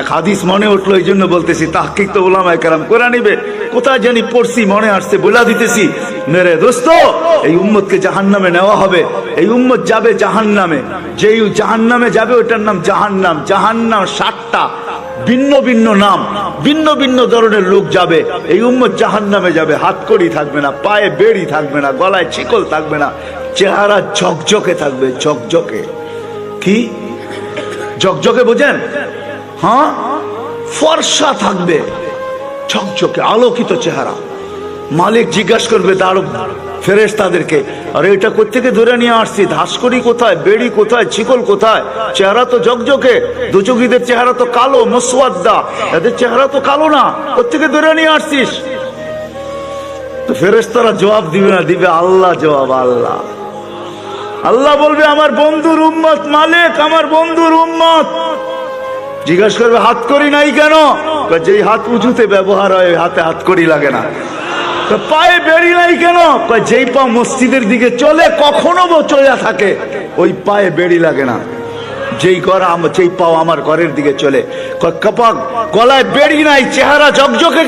এক হাদিস মনে উঠলো, এই জন্য বলতেছি, তাহকিক তো উলামায়ে কেরাম করে নিবে, কোথায় জানি পড়ছি, মনে আসছে, বলে দিতেছি। মেরে দোস্ত, এই উম্মতকে জাহান্নামে নেওয়া হবে, এই উম্মত যাবে জাহান্নামে। যেই জাহান্নামে যাবে ওটার নাম জাহান্নাম। জাহান্নাম 7টা ভিন্ন ভিন্ন নাম, ভিন্ন ভিন্ন ধরনের লোক যাবে। এই উম্মত জাহান্নামে যাবে, হাতকড়ি থাকবে না, পায়ে বেড়ি থাকবে না, গলায় শিকল থাকবে না, চেহারা ঝকঝকে থাকবে। ঝকঝকে কি? ঝকঝকে বোঝেন? হ্যাঁ, ফর্সা থাকবে, ঝকঝকে আলোকিত চেহারা। মালিক জিজ্ঞাসা করবে ফেরেশতাদেরকে, আরে এটা কোত্থেকে ধরে নিয়ে আসছি? ধাসকড়ি কোথায়, বেড়ি কোথায়, শিকল কোথায়? চেহারা তো ঝকঝকে। দুচকিদের চেহারা তো কালো, মুসওয়াদ্দা, এদের চেহারা তো কালো না, কোত্থেকে ধরে নিয়ে আসছিস? তো ফেরেশতারা জবাব দিবে না, দিবে আল্লাহ জবাব। আল্লাহ আল্লাহ বলবে, আমার বন্ধুর উম্মত মালিক, আমার বন্ধুর উম্মত। জিজ্ঞাসা করবে, হাত করি নাই কেন? যেই হাত উঁচুতে ব্যবহার হয় হাতে হাত করি লাগে না। তো পায়ে বেড়ি নাই কেন? যেই পা মসজিদের দিকে চলে, কখনো চলে থাকে, ওই পায়ে বেড়ি লাগে না। যেই পাও আমার ঘরের দিকে চলে, গলায় বেড়ি নাই, চেহারা ঝকঝকে।